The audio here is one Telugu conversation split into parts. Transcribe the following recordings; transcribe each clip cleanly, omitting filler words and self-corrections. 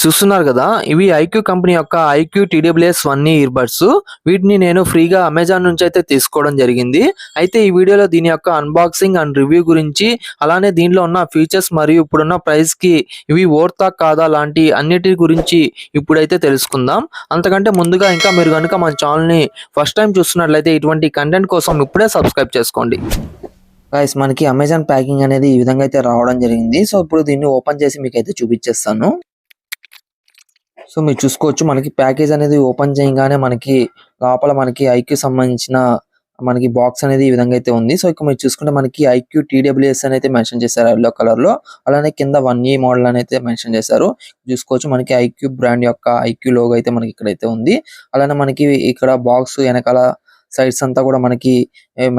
చూస్తున్నారు కదా, ఇవి ఐక్యూ కంపెనీ యొక్క ఐక్యూ టీడబ్ల్యూఎస్ 1 ఇయర్ బడ్స్. వీటిని నేను ఫ్రీగా అమెజాన్ నుంచి అయితే తీసుకోవడం జరిగింది. అయితే ఈ వీడియోలో దీని యొక్క అన్బాక్సింగ్ అండ్ రివ్యూ గురించి, అలానే దీనిలో ఉన్న ఫీచర్స్ మరియు ఇప్పుడున్న ప్రైస్ కి ఇవి వర్తా కాదా లాంటి అన్నిటి గురించి ఇప్పుడైతే తెలుసుకుందాం. అంతకంటే ముందుగా ఇంకా మీరు కనుక మన ఛానల్ ని ఫస్ట్ టైం చూస్తున్నట్లయితే ఇటువంటి కంటెంట్ కోసం ఇప్పుడే సబ్స్క్రైబ్ చేసుకోండి. గైస్, మనకి అమెజాన్ ప్యాకింగ్ అనేది ఈ విధంగా అయితే రావడం జరిగింది. సో ఇప్పుడు దీన్ని ఓపెన్ చేసి మీకు అయితే చూపించేస్తాను. సో మీరు చూసుకోవచ్చు, మనకి ప్యాకేజ్ అనేది ఓపెన్ చేయగానే మనకి లోపల మనకి ఐక్యూ సంబంధించిన మనకి బాక్స్ అనేది ఈ విధంగా అయితే ఉంది. సో ఇక్కడ మీరు చూసుకుంటే మనకి ఐక్యూ టీడబ్ల్యూఎస్ అని అయితే మెన్షన్ చేశారు ఎల్లో కలర్ లో. అలానే కింద 1E మోడల్ అని అయితే మెన్షన్ చేశారు. చూసుకోవచ్చు, మనకి ఐక్యూ బ్రాండ్ యొక్క ఐక్యూ లోగో అయితే మనకి ఇక్కడైతే ఉంది. అలానే మనకి ఇక్కడ బాక్స్ వెనకాల సైడ్స్ అంతా కూడా మనకి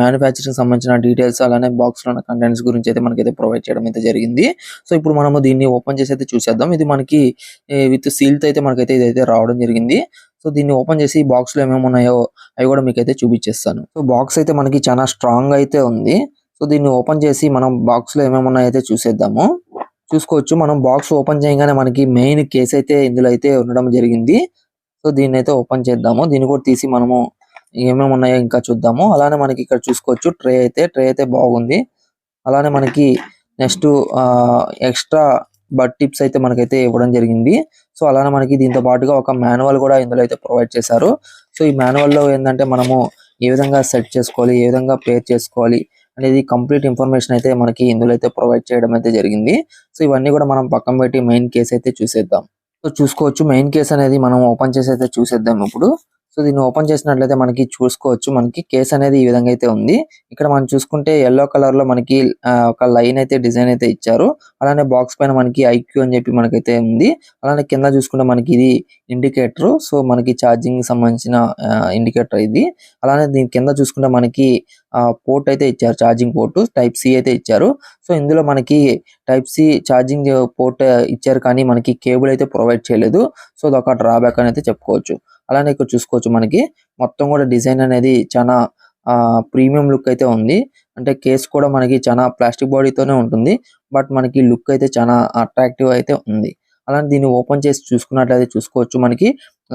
మ్యానుఫ్యాక్చరింగ్ సంబంధించిన డీటెయిల్స్, అలానే బాక్స్ లో ఉన్న కంటెంట్స్ గురించి అయితే మనకైతే ప్రొవైడ్ చేయడం అయితే జరిగింది. సో ఇప్పుడు మనము దీన్ని ఓపెన్ చేసి అయితే చూసేద్దాం. ఇది మనకి విత్ సీల్ తో అయితే మనకైతే ఇదైతే రావడం జరిగింది. సో దీన్ని ఓపెన్ చేసి బాక్స్ లో ఏమేమి ఉన్నాయో అవి కూడా మీకు అయితే చూపించేస్తాను. సో బాక్స్ అయితే మనకి చాలా స్ట్రాంగ్ అయితే ఉంది. సో దీన్ని ఓపెన్ చేసి మనం బాక్స్ లో ఏమేమి ఉన్నాయో అయితే చూసేద్దాము. చూసుకోవచ్చు, మనం బాక్స్ ఓపెన్ చేయగానే మనకి మెయిన్ కేస్ అయితే ఇందులో అయితే ఉండడం జరిగింది. సో దీన్ని అయితే ఓపెన్ చేద్దాము. దీన్ని కూడా తీసి మనము ఏమేమి ఉన్నాయో ఇంకా చూద్దాము. అలానే మనకి ఇక్కడ చూసుకోవచ్చు, ట్రే అయితే బాగుంది. అలానే మనకి నెక్స్ట్ ఎక్స్ట్రా బడ్ టిప్స్ అయితే మనకైతే ఇవ్వడం జరిగింది. సో అలానే మనకి దీంతో పాటుగా ఒక మాన్యువల్ కూడా ఇందులో అయితే ప్రొవైడ్ చేశారు. సో ఈ మాన్యువల్ లో ఏంటంటే మనము ఏ విధంగా సెట్ చేసుకోవాలి, ఏ విధంగా పేర్ చేసుకోవాలి అనేది కంప్లీట్ ఇన్ఫర్మేషన్ అయితే మనకి ఇందులో అయితే ప్రొవైడ్ చేయడం అయితే జరిగింది. సో ఇవన్నీ కూడా మనం పక్కన పెట్టి మెయిన్ కేస్ అయితే చూసేద్దాం. సో చూసుకోవచ్చు, మెయిన్ కేస్ అనేది మనం ఓపెన్ చేసి అయితే చూసేద్దాం ఇప్పుడు. సో దీన్ని ఓపెన్ చేసినట్లయితే మనకి చూసుకోవచ్చు, మనకి కేస్ అనేది ఈ విధంగా అయితే ఉంది. ఇక్కడ మనం చూసుకుంటే ఎల్లో కలర్ లో మనకి ఒక లైన్ అయితే డిజైన్ అయితే ఇచ్చారు. అలానే బాక్స్ పైన మనకి ఐక్యూ అని చెప్పి మనకైతే ఉంది. అలానే కింద చూసుకుంటే మనకి ఇది ఇండికేటర్. సో మనకి ఛార్జింగ్ సంబంధించిన ఇండికేటర్ ఇది. అలానే దీని కింద చూసుకుంటే మనకి పోర్ట్ అయితే ఇచ్చారు, ఛార్జింగ్ పోర్ట్ టైప్ సి అయితే ఇచ్చారు. సో ఇందులో మనకి టైప్ సి ఛార్జింగ్ పోర్ట్ ఇచ్చారు, కానీ మనకి కేబుల్ అయితే ప్రొవైడ్ చేయలేదు. సో అదొక డ్రాబ్యాక్ అని అయితే చెప్పుకోవచ్చు. అలానే ఇక్కడ చూసుకోవచ్చు, మనకి మొత్తం కూడా డిజైన్ అనేది చాలా ప్రీమియం లుక్ అయితే ఉంది. అంటే కేస్ కూడా మనకి చాలా ప్లాస్టిక్ బాడీతోనే ఉంటుంది, బట్ మనకి లుక్ అయితే చాలా అట్రాక్టివ్ అయితే ఉంది. అలానే దీన్ని ఓపెన్ చేసి చూసుకున్నట్లయితే చూసుకోవచ్చు, మనకి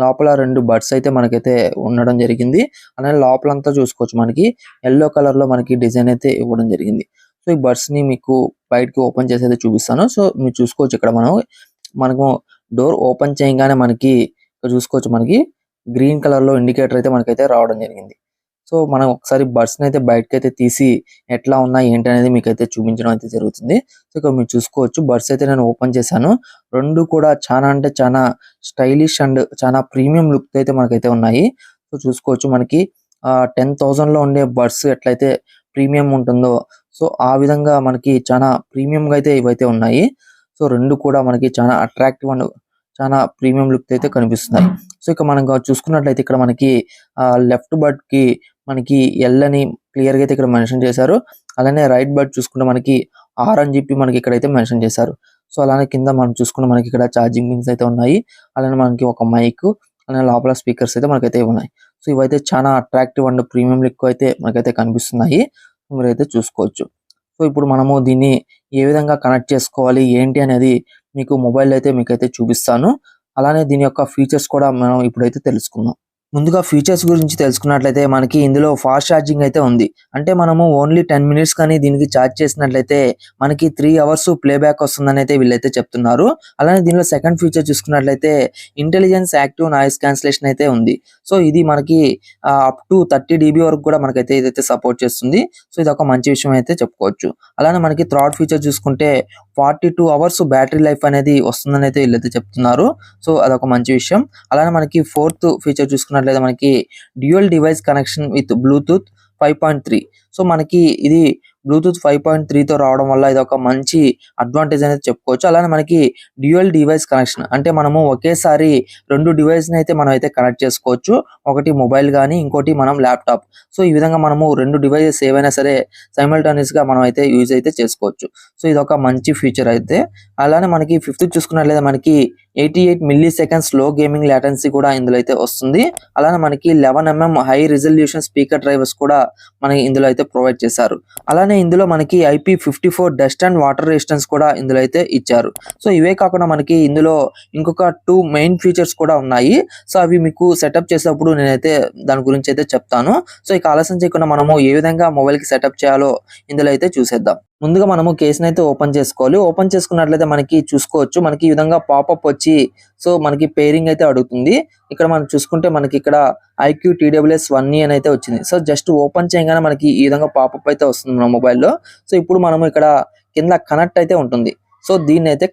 లోపల 2 బడ్స్ అయితే మనకైతే ఉండడం జరిగింది. అలానే లోపలంతా చూసుకోవచ్చు, మనకి ఎల్లో కలర్ లో మనకి డిజైన్ అయితే ఇవ్వడం జరిగింది. సో ఈ బడ్స్ ని మీకు బయటకి ఓపెన్ చేసి అయితే చూపిస్తాను. సో మీరు చూసుకోవచ్చు, ఇక్కడ మనము డోర్ ఓపెన్ చేయగానే మనకి ఇక్కడ చూసుకోవచ్చు, మనకి గ్రీన్ కలర్ లో ఇండికేటర్ అయితే మనకైతే రావడం జరిగింది. సో మనం ఒకసారి బడ్స్ అయితే బయటకైతే తీసి ఎట్లా ఉన్నాయి ఏంటి అనేది మీకైతే చూపించడం అయితే జరుగుతుంది. సో ఇక్కడ మీరు చూసుకోవచ్చు, బడ్స్ అయితే నేను ఓపెన్ చేశాను. 2 కూడా చాలా అంటే చాలా స్టైలిష్ అండ్ చాలా ప్రీమియం లుక్ అయితే మనకైతే ఉన్నాయి. సో చూసుకోవచ్చు, మనకి 10,000 లో ఉండే బడ్స్ ఎట్లయితే ప్రీమియం ఉంటుందో, సో ఆ విధంగా మనకి చాలా ప్రీమియం గా అయితే ఇవైతే ఉన్నాయి. సో 2 కూడా మనకి చాలా అట్రాక్టివ్ అండ్ చాలా ప్రీమియం లుక్ అయితే కనిపిస్తున్నాయి. సో ఇక మనం చూసుకున్నట్లయితే ఇక్కడ మనకి లెఫ్ట్ బడ్ కి మనకి ఎల్ అని క్లియర్ గా అయితే ఇక్కడ మెన్షన్ చేశారు. అలానే రైట్ బడ్ చూసుకుంటే మనకి ఆర్ అని చెప్పి మనకి ఇక్కడైతే మెన్షన్ చేశారు. సో అలానే కింద మనం చూసుకుంటే మనకి ఇక్కడ ఛార్జింగ్ పిన్స్ అయితే ఉన్నాయి. అలానే మనకి ఒక మైక్, అలానే లోపల స్పీకర్స్ అయితే మనకైతే ఉన్నాయి. సో ఇవైతే చాలా అట్రాక్టివ్ అండ్ ప్రీమియం లుక్ అయితే మనకైతే కనిపిస్తున్నాయి, మీరైతే చూసుకోవచ్చు. సో ఇప్పుడు మనము దీన్ని ఏ విధంగా కనెక్ట్ చేసుకోవాలి ఏంటి అనేది మీకు మొబైల్ అయితే మీకైతే చూపిస్తాను. అలానే దీని యొక్క ఫీచర్స్ కూడా మనం ఇప్పుడైతే తెలుసుకుందాం. ముందుగా ఫీచర్స్ గురించి తెలుసుకున్నట్లయితే మనకి ఇందులో ఫాస్ట్ ఛార్జింగ్ అయితే ఉంది. అంటే మనము ఓన్లీ 10 మినిట్స్ కానీ దీనికి ఛార్జ్ చేసినట్లయితే మనకి 3 అవర్స్ ప్లేబ్యాక్ వస్తుందని అయితే వీళ్ళైతే చెప్తున్నారు. అలానే దీనిలో సెకండ్ ఫీచర్ చూసుకున్నట్లయితే ఇంటెలిజెన్స్ యాక్టివ్ నాయిస్ క్యాన్సిలేషన్ అయితే ఉంది. సో ఇది మనకి అప్ టు 30 dB వరకు కూడా మనకైతే ఇదైతే సపోర్ట్ చేస్తుంది. సో ఇది ఒక మంచి విషయం అయితే చెప్పుకోవచ్చు. అలానే మనకి థర్డ్ ఫీచర్ చూసుకుంటే 42 అవర్స్ బ్యాటరీ లైఫ్ అనేది వస్తుందని అయితే వీళ్ళైతే చెప్తున్నారు. సో అదొక మంచి విషయం. అలానే మనకి ఫోర్త్ ఫీచర్ చూసుకున్నట్లయితే మనకి dual device connection with Bluetooth 5.3. So మనకి ఇది బ్లూటూత్ 5.3 తో రావడం వల్ల ఇది ఒక మంచి అడ్వాంటేజ్ అనేది చెప్పుకోవచ్చు. అలానే మనకి డ్యూయల్ డివైస్ కనెక్షన్ అంటే మనము ఒకేసారి 2 డివైస్ ని అయితే మనం అయితే కనెక్ట్ చేసుకోవచ్చు. ఒకటి మొబైల్ కానీ ఇంకోటి మనం ల్యాప్టాప్. సో ఈ విధంగా మనము 2 డివైసెస్ ఏవైనా సరే సైమల్టేనియస్ గా మనం అయితే యూజ్ అయితే చేసుకోవచ్చు. సో ఇది ఒక మంచి ఫీచర్ అయితే. అలానే మనకి ఫిఫ్త్ చూసుకున్నట్లయితే మనకి 88 మిల్లీ సెకండ్స్ లో గేమింగ్ లాటెన్సీ కూడా ఇందులో అయితే వస్తుంది. అలానే మనకి 11 mm high resolution speaker drivers కూడా మనకి ఇందులో అయితే ప్రొవైడ్ చేశారు. అలానే ఇందులో మనకి IP54 dust and water resistance కూడా ఇందులో అయితే ఇచ్చారు. సో ఇవే కాకుండా మనకి ఇందులో ఇంకొక 2 మెయిన్ ఫీచర్స్ కూడా ఉన్నాయి. సో అవి మీకు సెటప్ చేసేటప్పుడు నేనైతే దాని గురించి అయితే చెప్తాను. సో ఇక ఆలస్యం చేయకుండా మనము ఏ విధంగా మొబైల్ కి సెటప్ చేయాలో ఇందులో అయితే చూసేద్దాం. ముందుగా మనము కేసుని అయితే ఓపెన్ చేసుకోవాలి. ఓపెన్ చేసుకున్నట్లయితే మనకి చూసుకోవచ్చు, మనకి ఈ విధంగా పాపప్ వచ్చి సో మనకి పేరింగ్ అయితే అడుగుతుంది. ఇక్కడ మనం చూసుకుంటే మనకి ఇక్కడ IQ TWS 1E అని అయితే వచ్చింది. సో జస్ట్ ఓపెన్ చేయగానే మనకి ఈ విధంగా పాపప్ అయితే వస్తుంది మన మొబైల్లో. సో ఇప్పుడు మనము ఇక్కడ కింద కనెక్ట్ అయితే ఉంటుంది. సో దీన్ని అయితే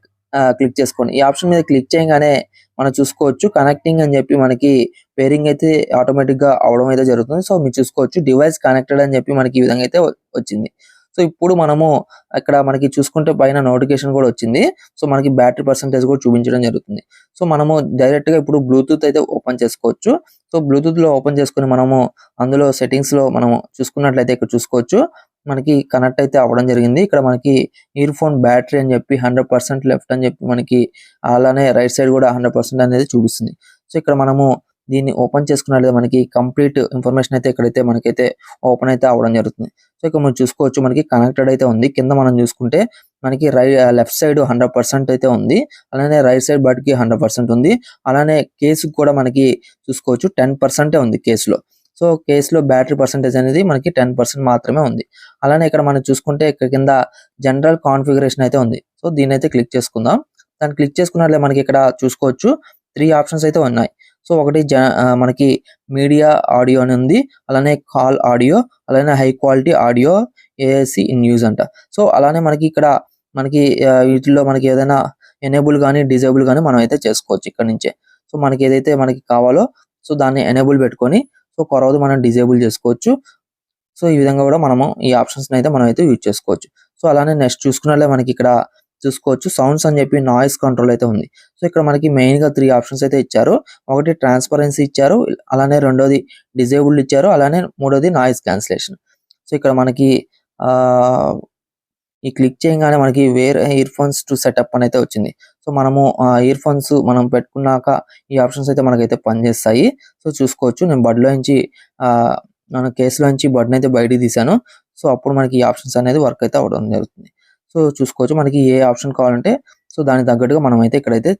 క్లిక్ చేసుకోండి. ఈ ఆప్షన్ మీద క్లిక్ చేయగానే మనం చూసుకోవచ్చు కనెక్టింగ్ అని చెప్పి మనకి పేరింగ్ అయితే ఆటోమేటిక్ గా అవడం అయితే జరుగుతుంది. సో మీరు చూసుకోవచ్చు డివైస్ కనెక్టెడ్ అని చెప్పి మనకి ఈ విధంగా అయితే వచ్చింది. సో ఇప్పుడు మనము ఇక్కడ మనకి చూసుకుంటే పైన నోటిఫికేషన్ కూడా వచ్చింది. సో మనకి బ్యాటరీ పర్సెంటేజ్ కూడా చూపించడం జరుగుతుంది. సో మనము డైరెక్ట్ గా ఇప్పుడు బ్లూటూత్ అయితే ఓపెన్ చేసుకోవచ్చు. సో బ్లూటూత్ లో ఓపెన్ చేసుకుని మనము అందులో సెట్టింగ్స్ లో మనము చూసుకున్నట్లయితే ఇక్కడ చూసుకోవచ్చు మనకి కనెక్ట్ అయితే అవ్వడం జరిగింది. ఇక్కడ మనకి ఇయర్ ఫోన్ బ్యాటరీ అని చెప్పి 100% లెఫ్ట్ అని చెప్పి మనకి అలానే రైట్ సైడ్ కూడా 100% అనేది చూపిస్తుంది. సో ఇక్కడ మనము దీన్ని ఓపెన్ చేసుకున్నట్లయితే మనకి కంప్లీట్ ఇన్ఫర్మేషన్ అయితే ఇక్కడైతే మనకైతే ఓపెన్ అయితే అవ్వడం జరుగుతుంది. సో ఇక్కడ మనం చూసుకోవచ్చు మనకి కనెక్టెడ్ అయితే ఉంది. కింద మనం చూసుకుంటే మనకి లెఫ్ట్ సైడ్ 100% అయితే ఉంది. అలానే రైట్ సైడ్ బట్ కి 100% ఉంది. అలానే కేసు కూడా మనకి చూసుకోవచ్చు 10% ఉంది కేసులో. సో కేసులో బ్యాటరీ పర్సెంటేజ్ అనేది మనకి 10% మాత్రమే ఉంది. అలానే ఇక్కడ మనం చూసుకుంటే ఇక్కడ కింద జనరల్ కాన్ఫిగరేషన్ అయితే ఉంది. సో దీన్ని అయితే క్లిక్ చేసుకుందాం. దాన్ని క్లిక్ చేసుకున్నట్లయితే మనకి ఇక్కడ చూసుకోవచ్చు 3 ఆప్షన్స్ అయితే ఉన్నాయి. సో ఒకటి మనకి మీడియా ఆడియో అని ఉంది. అలానే కాల్ ఆడియో, అలానే high quality audio, AAC in use అంట. సో అలానే మనకి ఇక్కడ మనకి వీటిలో మనకి ఏదైనా ఎనేబుల్ కానీ డిజేబుల్ కానీ మనం అయితే చేసుకోవచ్చు ఇక్కడ నుంచే. సో మనకి ఏదైతే మనకి కావాలో సో దాన్ని ఎనేబుల్ పెట్టుకొని సో కొరవదు మనం డిజేబుల్ చేసుకోవచ్చు. సో ఈ విధంగా కూడా మనము ఈ ఆప్షన్స్ అయితే మనం అయితే యూజ్ చేసుకోవచ్చు. సో అలానే నెక్స్ట్ చూసుకున్నట్లే మనకి ఇక్కడ చూసుకోవచ్చు సౌండ్స్ అని చెప్పి నాయిస్ కంట్రోల్ అయితే ఉంది. సో ఇక్కడ మనకి మెయిన్ గా 3 ఆప్షన్స్ అయితే ఇచ్చారు. ఒకటి ట్రాన్స్పరెన్సీ ఇచ్చారు, అలానే రెండోది డిజేబుల్ ఇచ్చారు, అలానే మూడోది నాయిస్ క్యాన్సిలేషన్. సో ఇక్కడ మనకి ఈ క్లిక్ చేయగానే మనకి wear earphones to set up అని అయితే వచ్చింది. సో మనము ఇయర్ ఫోన్స్ మనం పెట్టుకున్నాక ఈ ఆప్షన్స్ అయితే మనకైతే పనిచేస్తాయి. సో చూసుకోవచ్చు నేను బడ్ లో నుంచి మన కేసులో నుంచి బడ్ని అయితే బయటికి తీసాను. సో అప్పుడు మనకి ఈ ఆప్షన్స్ అనేది వర్క్ అయితే అవ్వడం జరుగుతుంది. సో చూసుకోవచ్చు మనకి ఏ ఆప్షన్ కావాలంటే సో దానికి తగ్గట్టుగా మనం అయితే ఇక్కడైతే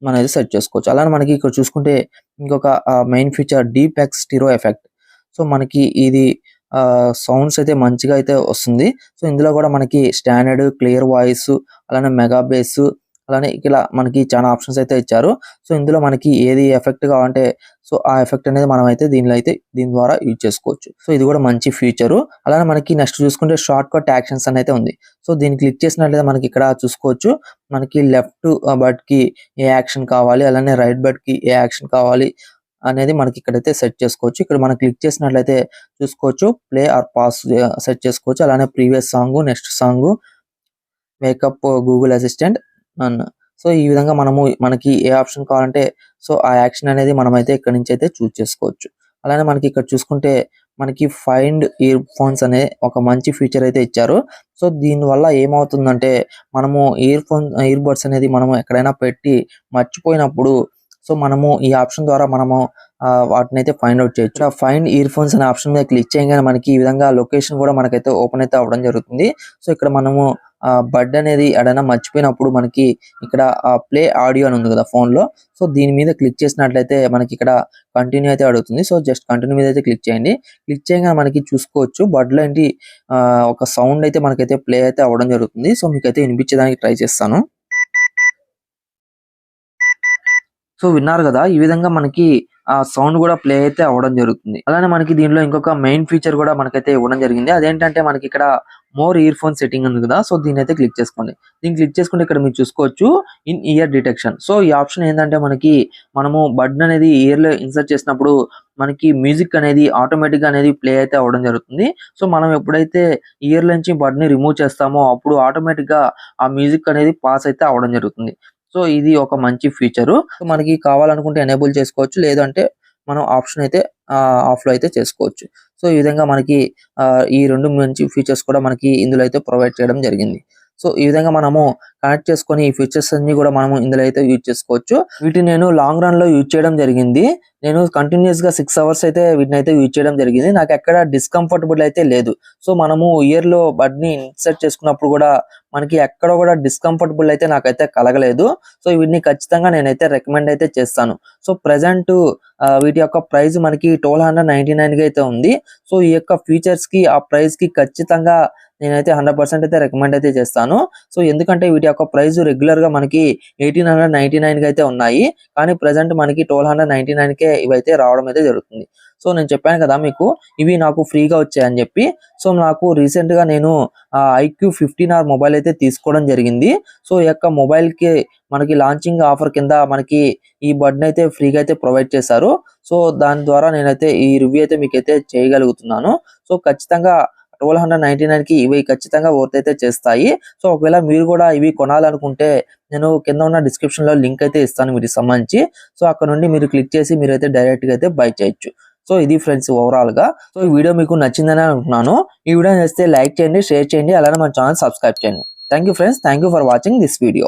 మనం అయితే సెట్ చేసుకోవచ్చు. అలానే మనకి ఇక్కడ చూసుకుంటే ఇంకొక main feature deep X stereo effect. So మనకి ఇది సౌండ్స్ అయితే మంచిగా అయితే వస్తుంది. సో ఇందులో కూడా మనకి స్టాండర్డ్, క్లియర్ వాయిస్, అలానే మెగా బేస్, అలానే ఇలా మనకి చాలా ఆప్షన్స్ అయితే ఇచ్చారు. సో ఇందులో మనకి ఏది ఎఫెక్ట్ కావాలంటే సో ఆ ఎఫెక్ట్ అనేది మనం అయితే దీని ద్వారా యూజ్ చేసుకోవచ్చు. సో ఇది కూడా మంచి ఫీచరు. అలానే మనకి నెక్స్ట్ చూసుకుంటే షార్ట్ కట్ యాక్షన్స్ అని అయితే ఉంది. సో దీన్ని క్లిక్ చేసినట్లయితే మనకి ఇక్కడ చూసుకోవచ్చు మనకి లెఫ్ట్ బట్ కి ఏ యాక్షన్ కావాలి, అలానే రైట్ బట్ కి ఏ యాక్షన్ కావాలి అనేది మనకి ఇక్కడైతే సెట్ చేసుకోవచ్చు. ఇక్కడ మనం క్లిక్ చేసినట్లయితే చూసుకోవచ్చు ప్లే ఆర్ పాస్ సెట్ చేసుకోవచ్చు. అలానే previous song, next song, makeup, Google assistant అన్న. సో ఈ విధంగా మనకి ఏ ఆప్షన్ కావాలంటే సో ఆ యాక్షన్ అనేది మనమైతే ఇక్కడ నుంచి అయితే చూస్ చేసుకోవచ్చు. అలానే మనకి ఇక్కడ చూసుకుంటే మనకి ఫైండ్ ఇయర్ ఫోన్స్ అనే ఒక మంచి ఫీచర్ అయితే ఇచ్చారు. సో దీని వల్ల ఏమవుతుందంటే మనము ఇయర్ బడ్స్ అనేది మనము ఎక్కడైనా పెట్టి మర్చిపోయినప్పుడు సో మనము ఈ ఆప్షన్ ద్వారా మనము వాటిని అయితే ఫైండ్ అవుట్ చేయొచ్చు. ఆ ఫైండ్ ఇయర్ ఫోన్స్ అనే ఆప్షన్ మీద క్లిక్ చేయగానే మనకి ఈ విధంగా లొకేషన్ కూడా మనకైతే ఓపెన్ అయితే అవ్వడం జరుగుతుంది. సో ఇక్కడ మనము బడ్ అనేది ఎడైనా మర్చిపోయినప్పుడు మనకి ఇక్కడ ప్లే ఆడియో అని ఉంది కదా ఫోన్ లో. సో దీని మీద క్లిక్ చేసినట్లయితే మనకి ఇక్కడ కంటిన్యూ అయితే అడుగుతుంది. సో జస్ట్ కంటిన్యూ మీద అయితే క్లిక్ చేయండి. క్లిక్ చేయగానే మనకి చూసుకోవచ్చు బడ్ లో ఏంటి ఒక సౌండ్ అయితే మనకైతే ప్లే అయితే అవ్వడం జరుగుతుంది. సో మీకైతే వినిపించడానికి ట్రై చేస్తాను. సో విన్నారు కదా ఈ విధంగా మనకి ఆ సౌండ్ కూడా ప్లే అయితే అవ్వడం జరుగుతుంది. అలానే మనకి దీనిలో ఇంకొక మెయిన్ ఫీచర్ కూడా మనకైతే ఇవ్వడం జరిగింది. అదేంటంటే మనకి ఇక్కడ మోర్ ఇయర్ ఫోన్ సెట్టింగ్ ఉంది కదా. సో దీన్ని అయితే క్లిక్ చేసుకోండి. దీన్ని క్లిక్ చేసుకుంటే ఇక్కడ మీరు చూసుకోవచ్చు ఇన్ ఇయర్ డిటెక్షన్. సో ఈ ఆప్షన్ ఏంటంటే మనము బడ్ అనేది ఇయర్ లో ఇన్సర్ట్ చేసినప్పుడు మనకి మ్యూజిక్ అనేది ఆటోమేటిక్ గా అనేది ప్లే అయితే అవ్వడం జరుగుతుంది. సో మనం ఎప్పుడైతే ఇయర్ నుంచి బడ్ ని రిమూవ్ చేస్తామో అప్పుడు ఆటోమేటిక్ గా ఆ మ్యూజిక్ అనేది పాస్ అయితే అవ్వడం జరుగుతుంది. సో ఇది ఒక మంచి ఫీచరు. మనకి కావాలనుకుంటే ఎనేబుల్ చేసుకోవచ్చు, లేదంటే మనం ఆప్షన్ అయితే ఆఫ్ లో అయితే చేసుకోవచ్చు. సో ఈ విధంగా మనకి ఈ రెండు మంచి ఫీచర్స్ కూడా మనకి ఇందులో అయితే ప్రొవైడ్ చేయడం జరిగింది. సో ఈ విధంగా మనము కనెక్ట్ చేసుకొని ఈ ఫీచర్స్ అన్ని కూడా మనము ఇందులో అయితే యూజ్ చేసుకోవచ్చు. వీటిని నేను లాంగ్ రన్ లో యూజ్ చేయడం జరిగింది. నేను కంటిన్యూస్ గా 6 అవర్స్ అయితే వీటిని అయితే యూజ్ చేయడం జరిగింది. నాకు ఎక్కడ డిస్కంఫర్టబుల్ అయితే లేదు. సో మనము ఇయర్ లో బడ్ ని ఇన్సర్ట్ చేసుకున్నప్పుడు కూడా మనకి ఎక్కడ కూడా డిస్కంఫర్టబుల్ అయితే నాకైతే కలగలేదు. సో వీటిని ఖచ్చితంగా నేనైతే రికమెండ్ అయితే చేస్తాను. సో ప్రెజెంట్ వీటి యొక్క ప్రైస్ మనకి 1299 గా అయితే ఉంది. సో ఈ యొక్క ఫీచర్స్ కి ఆ ప్రైస్ కి ఖచ్చితంగా నేనైతే 100% అయితే రికమెండ్ అయితే చేస్తాను. సో ఎందుకంటే వీటి యొక్క ప్రైస్ రెగ్యులర్ గా మనకి 1899 గా అయితే ఉన్నాయి. కానీ ప్రెజెంట్ మనకి 1299 కే ఇవైతే రావడం అయితే జరుగుతుంది. సో నేను చెప్పాను కదా మీకు ఇవి నాకు ఫ్రీగా వచ్చాయని చెప్పి. సో నాకు రీసెంట్ గా నేను IQ 15R మొబైల్ అయితే తీసుకోవడం జరిగింది. సో ఈ యొక్క మొబైల్ కి మనకి లాంచింగ్ ఆఫర్ కింద మనకి ఈ బడ్ అయితే ఫ్రీగా అయితే ప్రొవైడ్ చేశారు. సో దాని ద్వారా నేనైతే ఈ రివ్యూ అయితే మీకైతే చేయగలుగుతున్నాను. సో ఖచ్చితంగా 1299 కి ఇవి ఖచ్చితంగా వర్త్ అయితే చేస్తాయి. సో ఒకవేళ మీరు కూడా ఇవి కొనాలనుకుంటే నేను కింద ఉన్న డిస్క్రిప్షన్ లో లింక్ అయితే ఇస్తాను వీటికి సంబంధించి. సో అక్కడ నుండి మీరు క్లిక్ చేసి మీరైతే డైరెక్ట్ గా అయితే బై చేయొచ్చు. సో ఇది ఫ్రెండ్స్ ఓవరాల్ గా. సో ఈ వీడియో మీకు నచ్చిందని అనుకుంటున్నాను. ఈ వీడియో నచ్చితే లైక్ చేయండి, షేర్ చేయండి, అలానే మన ఛానల్ సబ్స్క్రైబ్ చేయండి. Thank you friends, thank you for watching this video.